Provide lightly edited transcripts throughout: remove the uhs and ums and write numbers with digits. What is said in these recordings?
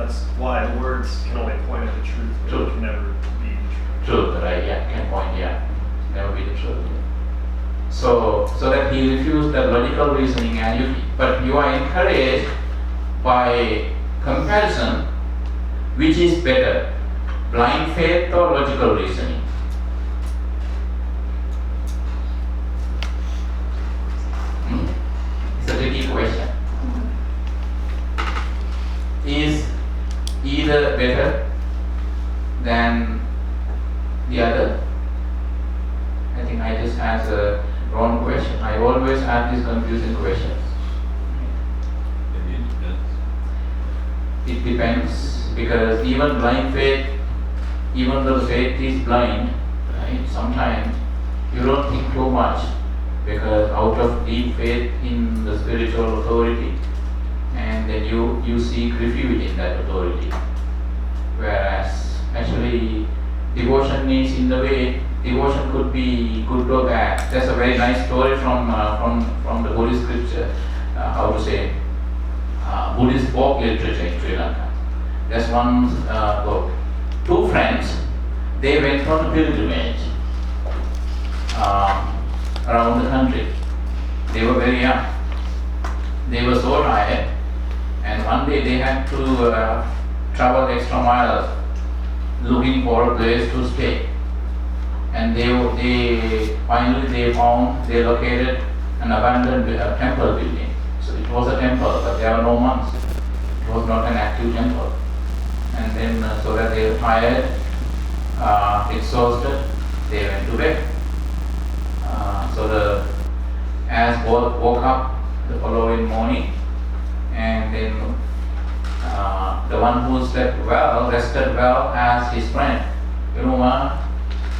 that's why the words can only point at the truth, but True. it can never be the truth. Truth, right? Yeah, can point, yeah. Never be the truth. So that he refused that logical reasoning, but you are encouraged by comparison, which is better, blind faith or logical reasoning? It's a tricky question. Is either better than the other? I think I just asked a wrong question. I always ask these confusing questions. It depends, because even blind faith, even though faith is blind, right? Sometimes you don't think too much, because out of deep faith in the spiritual authority, and then you seek refuge in that authority. Whereas actually devotion needs, in the way, devotion could be good or bad. There's a very nice story from the Buddhist scripture, Buddhist folk literature in Sri Lanka. There's one book. Two friends, they went on a pilgrimage around the country. They were very young. They were so tired, and one day they had to travel extra miles looking for a place to stay. And they located an abandoned temple building. So it was a temple, but there were no monks. It was not an active temple. And then, so that they were tired, exhausted, they went to bed. As both woke up the following morning, and then the one who rested well, asked his friend, you know what?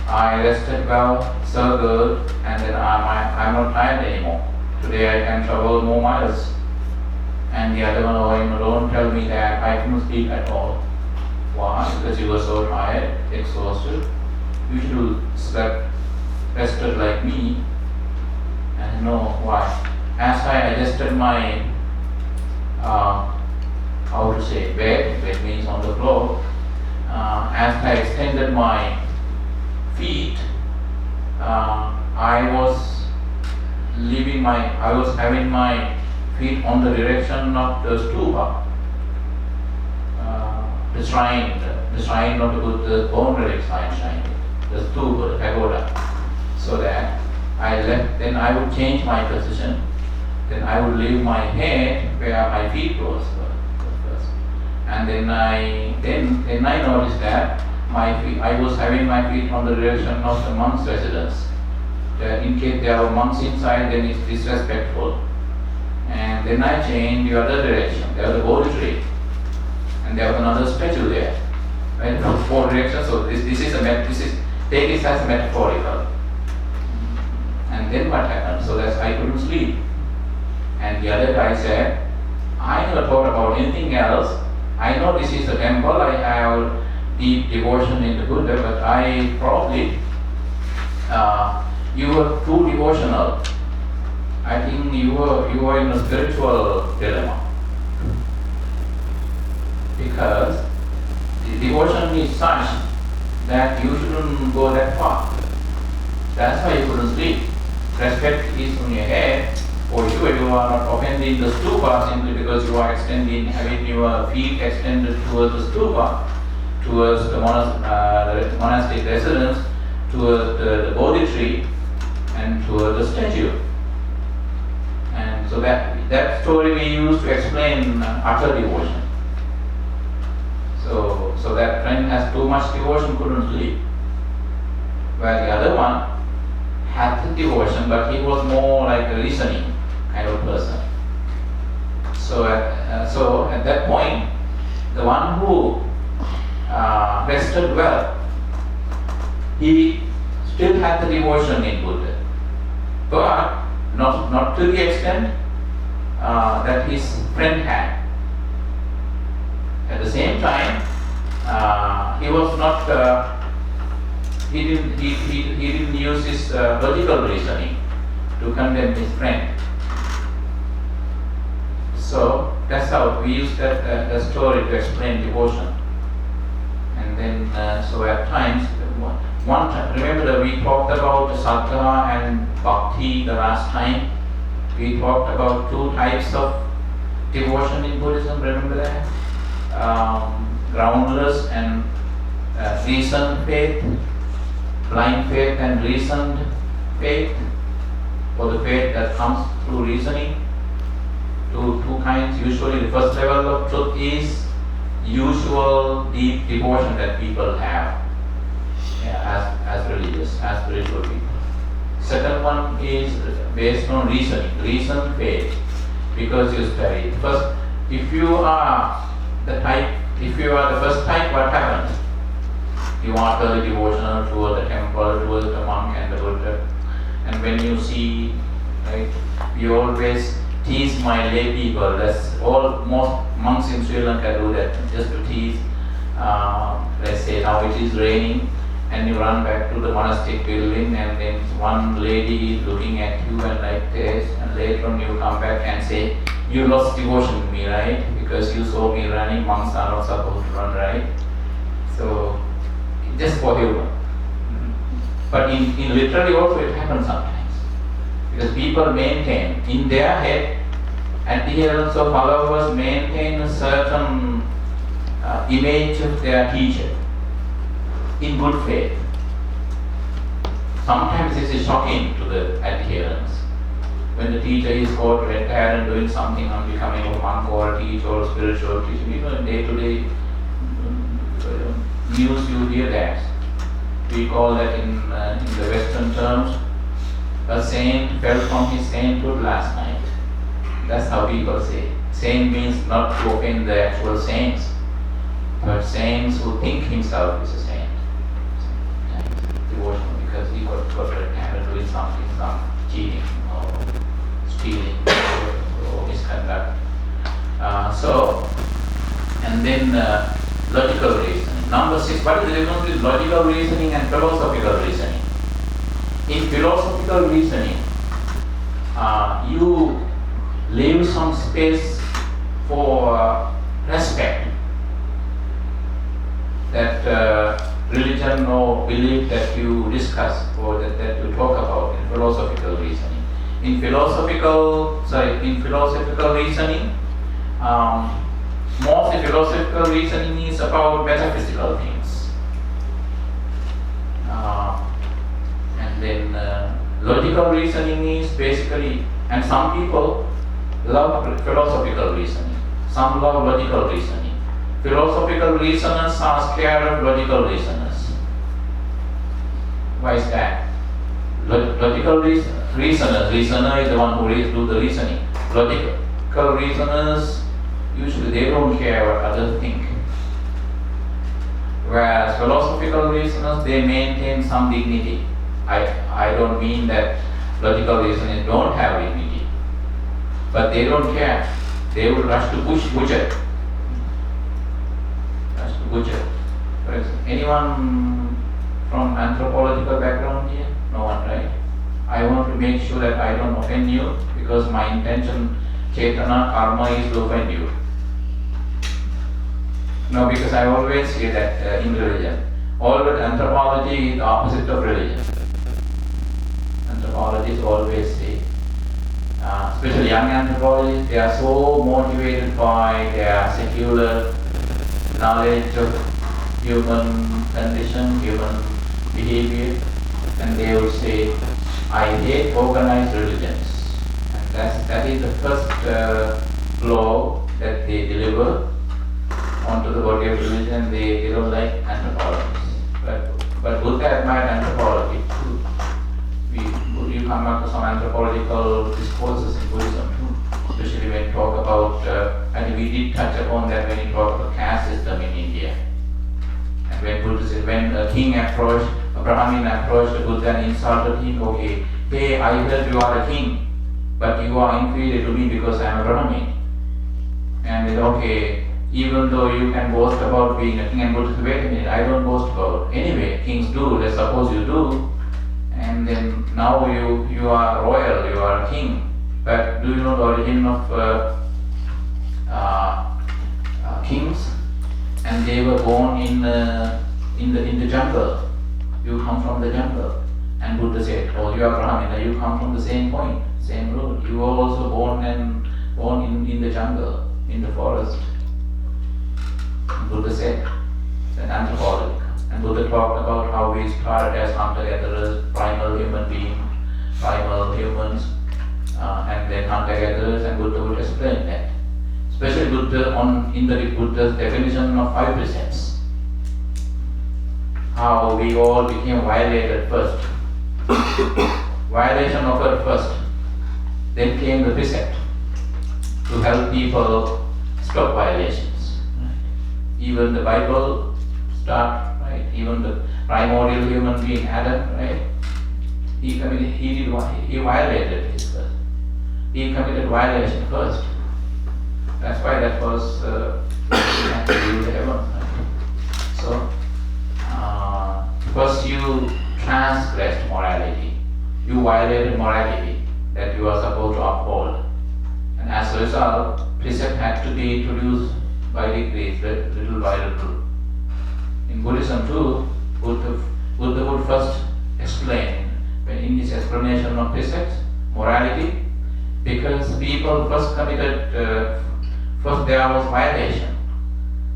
I rested well, so good, and then I'm not tired anymore. Today I can travel more miles. And the other one, oh, don't tell me that I couldn't sleep at all. Why? Because you were so tired, exhausted. You should have rested like me. And no, why? As I adjusted my, bed means on the floor, as I extended my feet, I was having my feet on the direction of the stupa, the shrine, not the bone relic shrine, the stupa, the pagoda. So that then I would change my position. Then I would leave my head where my feet was first. And then I noticed that I was having my feet on the direction of the monk's residence. In case there were monks inside, then it's disrespectful. And then I changed the other direction. There was a Bodhi tree, and there was another statue there. Right, from four directions. So take it as metaphorical. And then what happened? So that I couldn't sleep. And the other guy said, I never thought about anything else. I know this is a temple. I have deep devotion in the Buddha, but I probably you were too devotional. I think you were in a spiritual dilemma, because the devotion is such that you shouldn't go that far. That's why you couldn't sleep. Respect is on your head. For sure, you are not offending the stupa simply because you are having your feet extended towards the stupa, towards the monastic residence, towards the Bodhi tree, and towards the statue. And so that story we use to explain utter devotion. So that friend has too much devotion, couldn't sleep. Where the other one had the devotion, but he was more like a listening kind of person. So at that point, the one who rested well, he still had the devotion in Buddha, but not to the extent that his friend had. At the same time, he was not. He didn't use his logical reasoning to condemn his friend. So that's how we use that story to explain devotion. And then, so at times, one time, remember that we talked about Saddha and Bhakti the last time. We talked about two types of devotion in Buddhism, remember that? Groundless and reasoned faith, blind faith and reasoned faith, or the faith that comes through reasoning. Two kinds. Usually the first level of truth is usual deep devotion that people have as religious, as spiritual people. Second one is based on reasoning, reasoned faith, because you study. First, if you are the first type, what happens? You are really devotional toward the temple, toward the monk and the Buddha. And when you see, right, we always tease my lay people. That's all. Most monks in Sri Lanka do that, just to tease. Let's say now it is raining, and you run back to the monastic building, and then one lady is looking at you and like this, and later on you come back and say, "You lost devotion to me, right? Because you saw me running. Monks are not supposed to run, right?" So just for humor. But in literally also it happens sometimes. Because people maintain, in their head, adherents or followers maintain a certain image of their teacher in good faith. Sometimes this is shocking to the adherents. When the teacher is called to retire and doing something on becoming a monk or a teacher or a spiritual teacher, in day-to-day news you hear that. We call that in the Western terms, a saint fell from his sainthood last night. That's how people say. Saint means not to offend the actual saints, but saints who think himself is a saint. Devotional, because he got retired doing something, some cheating or stealing or misconduct. And then logical reasoning. Number 6, what is the difference between logical reasoning and philosophical reasoning? In philosophical reasoning, you leave some space for respect that religion or belief that you discuss or that you talk about in philosophical reasoning. In philosophical reasoning, mostly philosophical reasoning is about metaphysical things. And then logical reasoning is basically, and some people love philosophical reasoning, some love logical reasoning. Philosophical reasoners are scared of logical reasoners. Why is that? Logical reasoners, reasoner is the one who do the reasoning. Logical reasoners, usually they don't care what others think. Whereas philosophical reasoners, they maintain some dignity. I don't mean that logical reasoners don't have dignity, but they don't care. They will rush to butcher. For example, anyone from anthropological background here? No one, right? I want to make sure that I don't offend you, because my intention, Chetana, karma, is to offend you. No, because I always say that in religion, always anthropology is the opposite of religion. Anthropologists always say, especially young anthropologists, they are so motivated by their secular knowledge of human condition, human behavior, and they will say, I hate organized religions. And that is the first law that they deliver onto the body of religion. They don't like anthropologists. But Buddha admired anthropology too. You come up to some anthropological discourses in Buddhism too, especially when you talk about, and we did touch upon that when you talk about caste system in India. And when a king approached, a Brahmin approached the Buddha and insulted him, okay, hey, I heard you are a king, but you are inferior to me because I am a Brahmin. And okay, even though you can boast about being a king, and Buddha said, wait a minute, I don't boast about. Anyway, kings do, let's suppose you do. And then now you are royal, you are a king. But do you know the origin of kings, and they were born in the jungle. You come from the jungle, and Buddha said, "Oh, you are Brahmana. You come from the same point, same root. You were also born in the jungle, in the forest." And Buddha said, an anthropology, and Buddha talked about how we started as hunter-gatherers, primal human beings, primal humans, and then hunter-gatherers, and Buddha would explain that. Especially Buddha in the Buddha's definition of 5 precepts, how we all became violated first. Violation occurred first, then came the precept to help people stop violations. Even the Bible start, right? Even the primordial human being Adam, right? He violated his first. He committed violation first. That's why that was he had to leave the heaven. Right? So first you transgressed morality. You violated morality that you are supposed to uphold. And as a result, precept had to be introduced by degrees, little by little. In Buddhism too, Buddha would first explain, in his explanation of precepts, morality, because people first committed, first there was violation.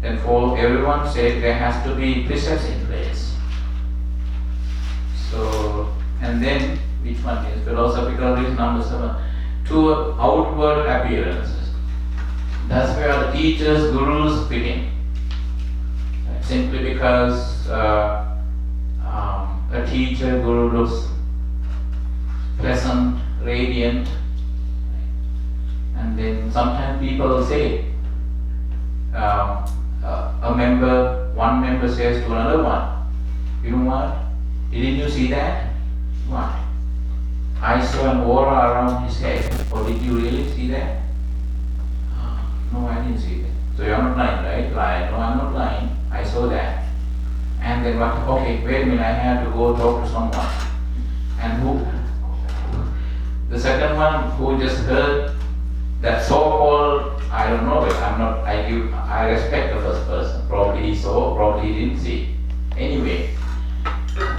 Then for everyone's sake there has to be precepts in place. So, and then, which one is philosophical reason number 7, to outward appearances. That's where the teachers, gurus fit in. Simply because a teacher, guru looks pleasant, radiant, and then sometimes people say, one member says to another one, "You know what? Didn't you see that? What? I saw an aura around his head. Or did you really see that?" "No, I didn't see that." "So you're not lying, right?" "Lying." "No, I'm not lying. I saw that." And then what? "Okay, wait a minute, I have to go talk to someone." And who? The second one who just heard that so-called, I don't know it, I respect the first person. Probably he saw, probably he didn't see. Anyway,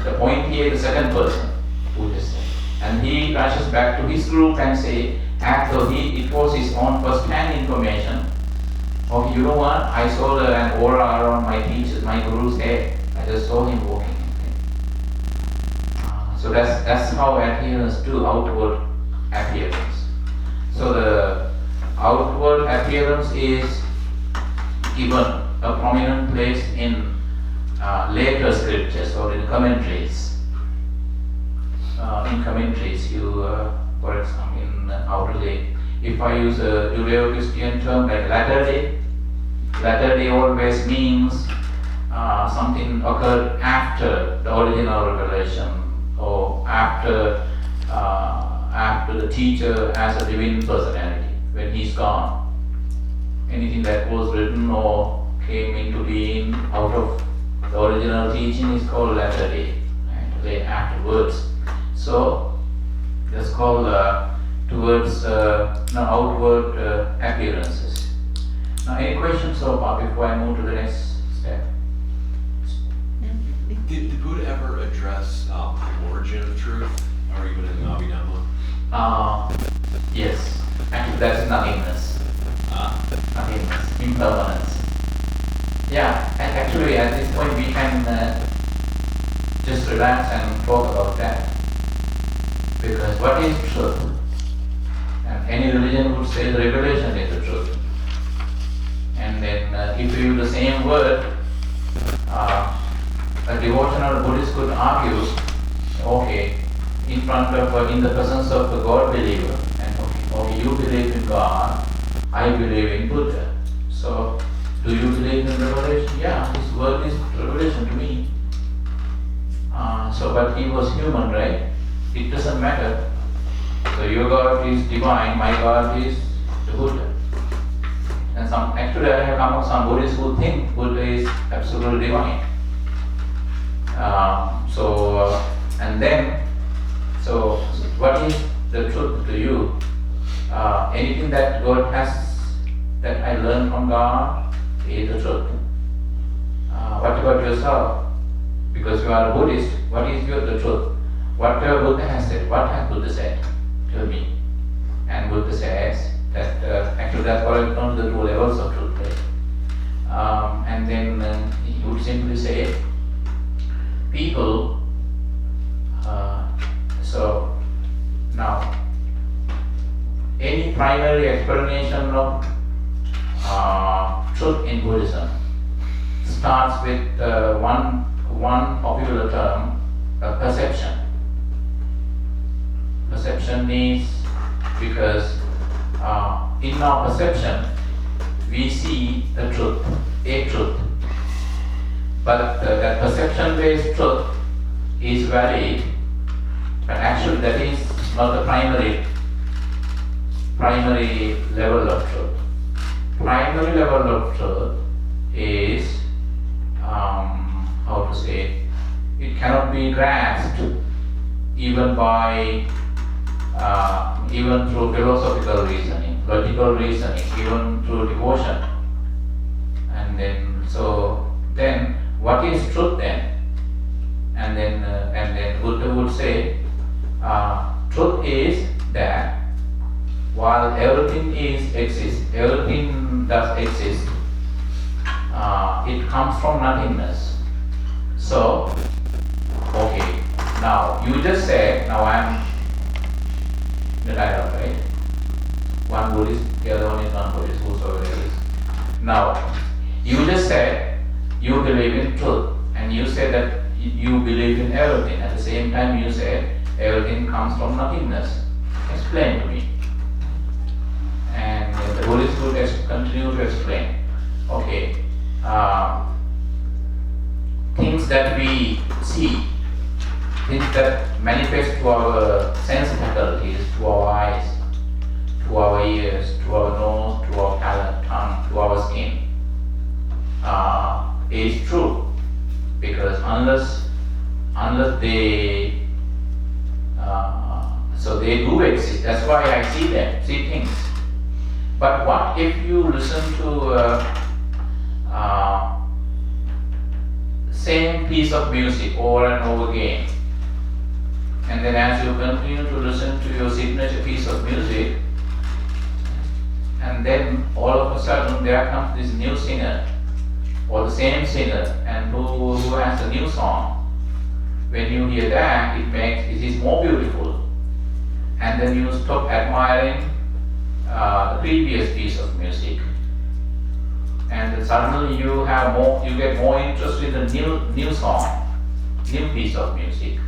the point here, the second person who just said. And he rushes back to his group and say, after it was his own first-hand information, "Okay, you know what? I saw an aura around my teacher's, my guru's head. I just saw him walking." So that's how adherence to outward appearance. So the outward appearance is given a prominent place in later scriptures or in commentaries. In commentaries, for example, in Outer Day, if I use a Judeo-Christian term like Latter Day always means something occurred after the original revelation or after the teacher as a divine personality, when he's gone. Anything that was written or came into being out of the original teaching is called Latter Day, right? Afterwards. So that's called towards outward appearances. Now, any questions so far before I move to the next step? Did Buddha ever address the origin of truth, or even in the Abhidhamma? Yes. Actually, that's nothingness. Nothingness, impermanence. Yeah, and actually at this point we can just relax and talk about that. Because what is truth? And any religion would say the revelation is the truth. And then if you use the same word, a devotional Buddhist could argue, okay, in the presence of a God believer, and okay, you believe in God, I believe in Buddha. So, do you believe in revelation? Yeah, his word is revelation to me. But he was human, right? It doesn't matter. So your God is divine, my God is the Buddha. And actually I have come across some Buddhists who think Buddha is absolutely divine. So what is the truth to you? Anything that God has that I learned from God is the truth. What about yourself? Because you are a Buddhist, what is the truth? Whatever Buddha has said, what has Buddha said? Tell me. And Buddha says that actually that's what I call the two levels of truth. Right? And then he would simply say, people, so now, any primary explanation of truth in Buddhism starts with one popular term, perception. Perception means because in our perception we see a truth, but that perception-based truth is valid, but actually that is not the primary level of truth. Primary level of truth is how to say, it cannot be grasped even by even through philosophical reasoning, logical reasoning, even through devotion. And then what is truth then? And then Buddha would say, truth is that while everything does exist, it comes from nothingness. So, okay, now you just said, now I am the dialogue, right? One Buddhist, the other one is non-Buddhist, whosoever it is. Now, you just said you believe in truth, and you said that you believe in everything. At the same time, you said everything comes from nothingness. Explain to me. And the Buddhists would continue to explain. Okay, things that we see, things that manifest to our sense faculties, to our eyes, to our ears, to our nose, to our palate, tongue, to our skin, is true. Because unless they, so they do exist. That's why I see them, see things. But what if you listen to same piece of music over and over again, and then as you continue to listen to your signature piece of music, and then all of a sudden there comes this new singer, or the same singer, and who has a new song. When you hear that, it is more beautiful, and then you stop admiring the previous piece of music, and then suddenly you get more interest in the new song, new piece of music.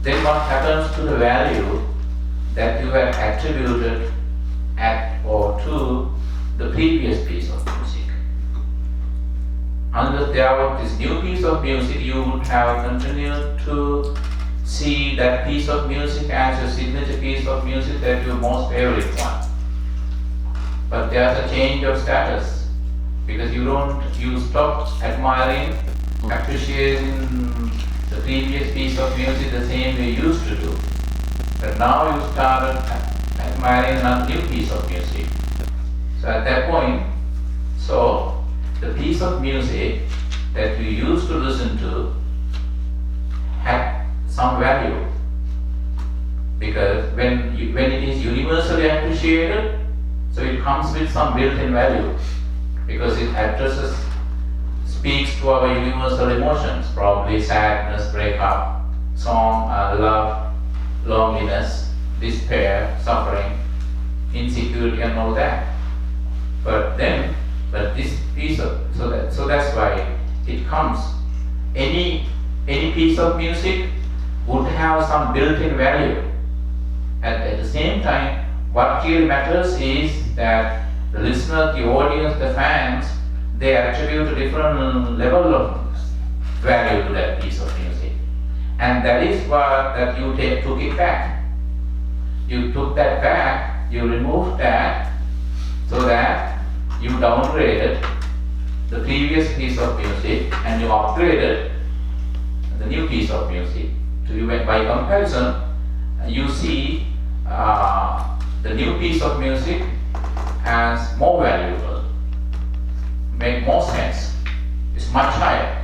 Then what happens to the value that you have attributed to the previous piece of music? Unless there was this new piece of music, you would have continued to see that piece of music as a signature piece of music, that your most favorite one. But there's a change of status, because you stopped admiring, appreciating the previous piece of music the same way you used to do. But now you started admiring a new piece of music. So at that point, the piece of music that you used to listen to had some value, because when it is universally appreciated, so it comes with some built-in value, because it speaks to our universal emotions, probably sadness, breakup, song, love, loneliness, despair, suffering, insecurity, and all that. But this piece of, so that's why it comes. Any piece of music would have some built-in value. At the same time, what really matters is that the listener, the audience, the fans, they attribute a different level of value to that piece of music. And that is what that you took it back. You took that back, you removed that, so that you downgraded the previous piece of music and you upgraded the new piece of music. So by comparison, you see the new piece of music as more valuable. make more sense. It's much higher.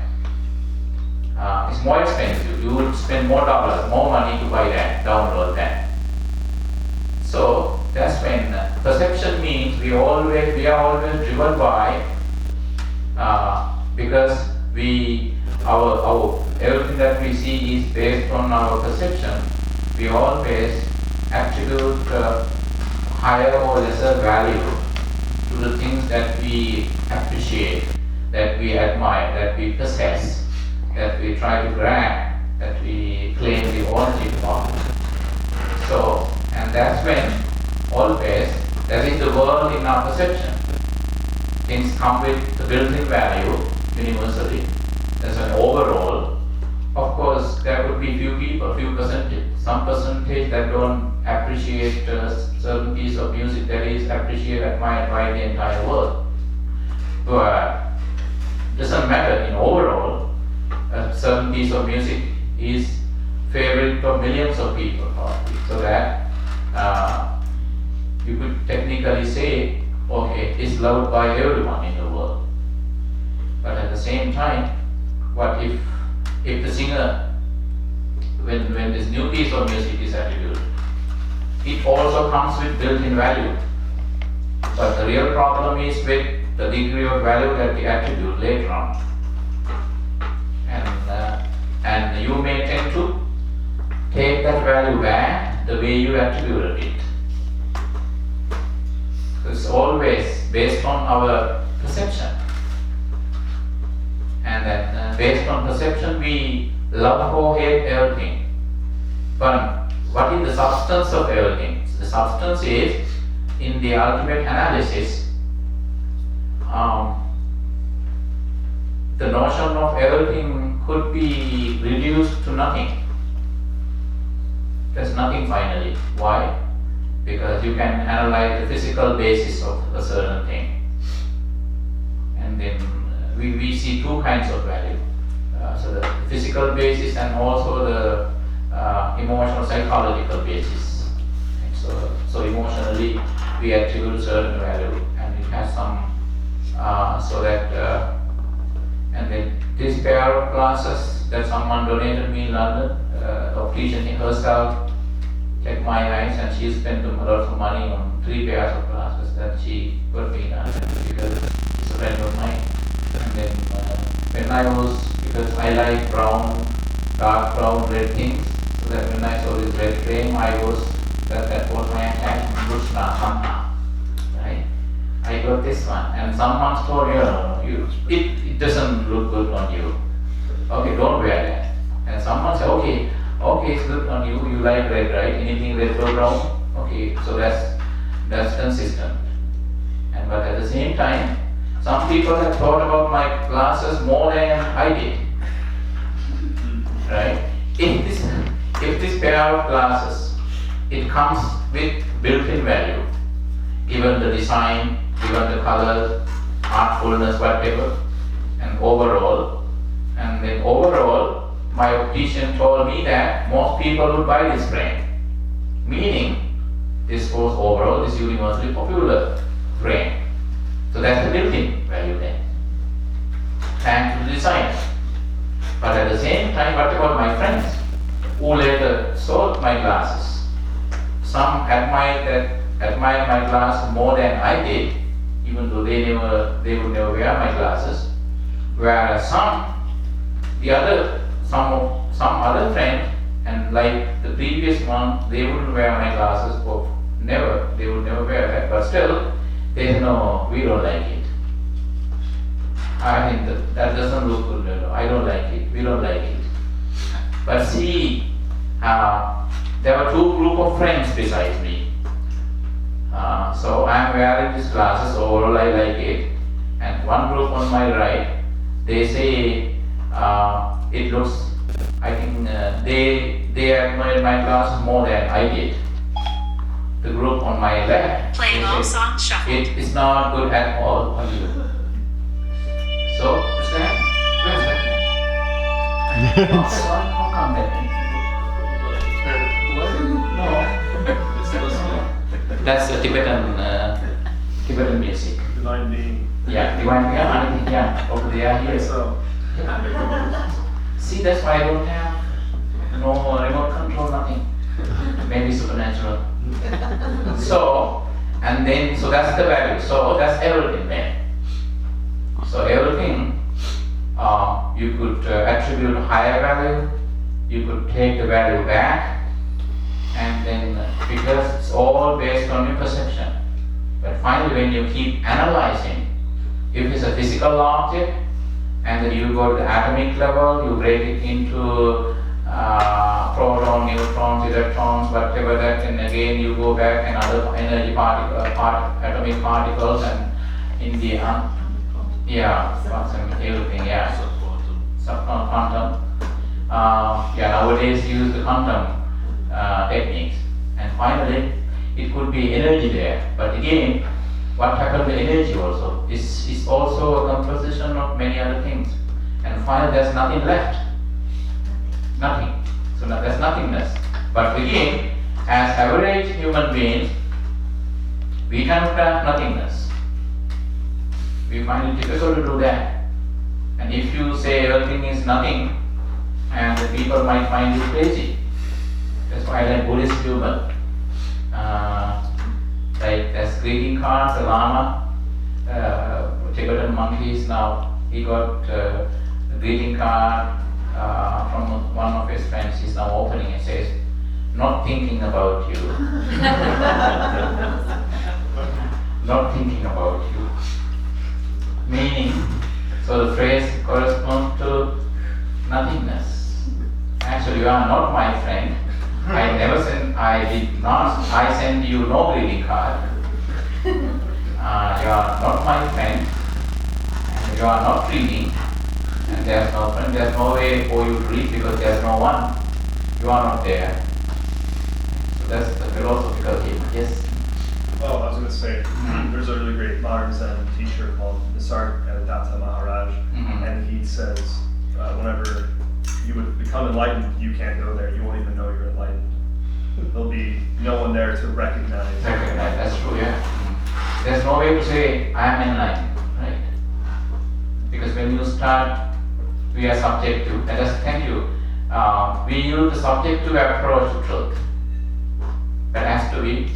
It's more expensive. You would spend more dollars, more money to buy that, download that. So that's when perception means we are always driven by because our everything that we see is based on our perception. We always attribute higher or lesser value to the things that we appreciate, that we admire, that we possess, that we try to grab, that we claim the ownership of. So, and that's when always, that is the world in our perception. Things come with the built-in value universally. That's an overall. Of course, there could be few people, few percentage, some percentage that don't appreciate a certain piece of music that is appreciated, admired by the entire world. But it doesn't matter in overall, a certain piece of music is favorite of millions of people, so that you could technically say, okay, it's loved by everyone in the world. But at the same time, what if the singer, when this new piece of music is attributed, it also comes with built-in value. But the real problem is with the degree of value that we attribute later on. And you may tend to take that value back the way you attributed it. It's always based on our perception. And then based on perception, we love or hate everything. But what is the substance of everything? The substance is, in the ultimate analysis, the notion of everything could be reduced to nothing. There's nothing finally. Why? Because you can analyze the physical basis of a certain thing. And then we see two kinds of value. So the physical basis and also the emotional psychological basis. And so emotionally we attribute certain value, and it has some so that and then this pair of glasses that someone donated me in London, optician herself checked my eyes, and she spent a lot of money on 3 pairs of glasses that she got me in London because she's a friend of mine. And then when I was, because I like brown, dark brown, red things, so that when I saw this red frame, that was my attachment, Krishna, somehow, right? I got this one, and someone told it doesn't look good on you. Okay, don't wear that. And someone said, okay, it's good on you. You like red, right? Anything red or brown? Okay, so that's consistent. And but at the same time, some people have thought about my glasses more than I did. Right? If this pair of glasses, it comes with built-in value, given the design, given the color, artfulness, whatever, and overall, my optician told me that most people would buy this frame, meaning this was overall, this universally popular frame. So that's the built-in value then, thanks to the designer. But at the same time, what about my friends who later sold my glasses? Some admired my glass more than I did, even though they would never wear my glasses. Whereas some other friend, and like the previous one, they wouldn't wear my glasses, they would never wear that, but still, they say, no, we don't like it. I think that doesn't look good, I don't like it, we don't like it. But see, there were 2 groups of friends besides me. So I am wearing these glasses, overall I like it. And one group on my right, they say it looks, I think they admire my glasses more than I did. The group on my left, Playing all songs shuffled. it is not good at all on you. So, what's that? Where's that? How come that? No. That's the Tibetan music. Divine being. Yeah. Yeah, divine, yeah, anything, yeah, over there, here. So, See, that's why I don't have no remote control, nothing. Maybe supernatural. So, and then, so that's the value. So that's everything then. So everything, you could attribute higher value, you could take the value back, and then, because it's all based on your perception. But finally, when you keep analyzing, if it's a physical object, and then you go to the atomic level, you break it into proton, neutrons, electrons, whatever that, and again you go back and other energy atomic particles, and in the quantum, everything, quantum. Nowadays use the quantum techniques, and finally it could be energy there. But again, what happened to energy also is also a composition of many other things, and finally there's nothing left. Nothing. So there's nothingness. But again, as average human beings, we cannot have nothingness. We find it difficult to do that. And if you say everything is nothing, and the people might find you crazy. That's why I like Buddhist humor. Like there's greeting cards, the Lama, Tibetan monkeys now, he got a greeting card from one of his friends. He's now opening it, says, "Not thinking about you." Not thinking about you. Meaning, so the phrase corresponds to nothingness. Actually, you are not my friend. I send you no greeting card. You are not my friend, and you are not reading, and there's no friend, there's no way for you to read because there's no one. You are not there. So that's the philosophical game. Yes? oh, I was going to say, there's a really great modern Zen teacher called Nisargadatta Maharaj, and he says, whenever you would become enlightened, you can't go there. You won't even know you're enlightened. There'll be no one there to recognize. That's true, yeah. There's no way to say, I am enlightened, right? Because when you start, we are subjective. Let us thank you. We use the subjective approach to truth. That has to be,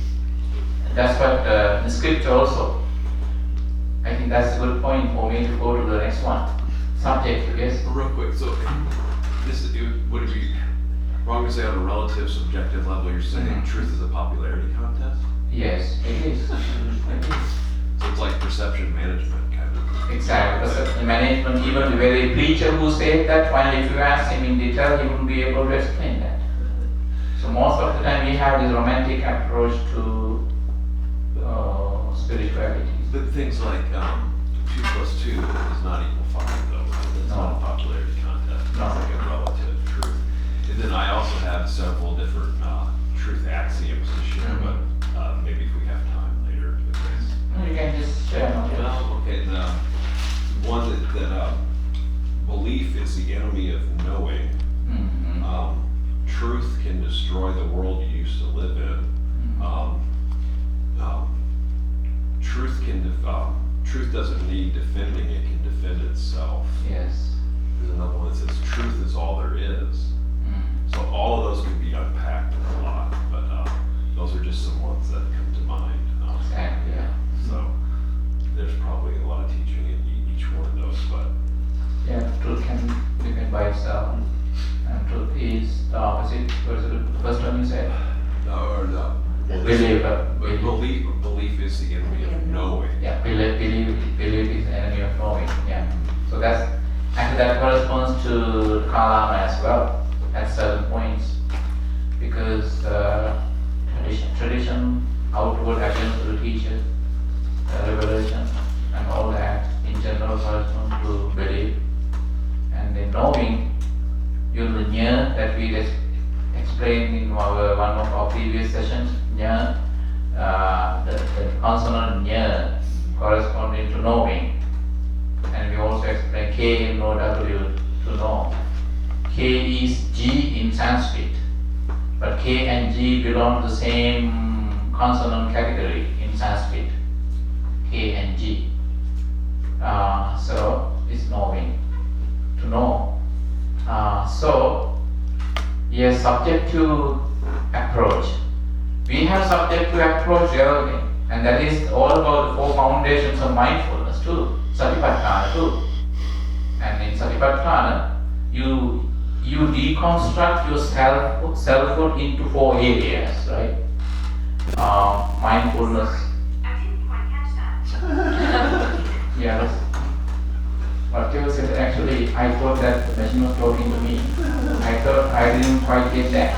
that's what the scripture also. I think that's a good point for me to go to the next one. Subjective, yes? Real quick, so would it be wrong to say on a relative subjective level you're saying truth is a popularity contest? Yes, it is. It is. So it's like perception management kind of. Exactly. Perception management, even the very preacher who said that, finally if you ask him in detail, he wouldn't be able to explain that. So most of the time we have this romantic approach to spirituality. But things like 2 + 2 is not equal 5 though. It's not a popularity contest. It's like a relative truth. And then I also have several different truth axioms to share, but maybe if we have time later with this. You can just share. Well, okay, the one that belief is the enemy of knowing. Truth can destroy the world you used to live in. Truth doesn't need defending, it can defend itself. Yes. There's another one that says truth is all there is. So all of those can be unpacked a lot, but those are just some ones that come to mind. Exactly, yeah. So there's probably a lot of teaching in each one of those, but yeah, truth can be defended by itself. And truth is the opposite. What is it? The first one you said? Belief is the enemy of knowing. Yeah, belief is the enemy of knowing. Yeah. So that's actually that corresponds to Kalama as well at certain points, because tradition, outward actions of the teacher, revelation, and all that in general corresponds to belief, and then knowing. The nya that we explained in one of our previous sessions, nya, the consonant nya corresponding to knowing, and we also explained k, no w, to know. K is G in Sanskrit, but K and G belong to the same consonant category in Sanskrit. K and G. So it's knowing, to know. So yes, subjective approach. We have subjective approach learning, and that is all about the 4 foundations of mindfulness too, Satipatthana too. And in Satipatthana, you deconstruct your selfhood into 4 areas, right? Mindfulness. I didn't quite catch that. Yes. What you said, actually, I thought that the machine was talking to me. I thought I didn't quite get that.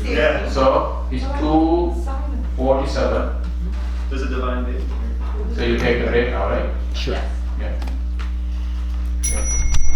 Yeah. So it's 2:47. There's a divine being. So you take a break now, right? Sure.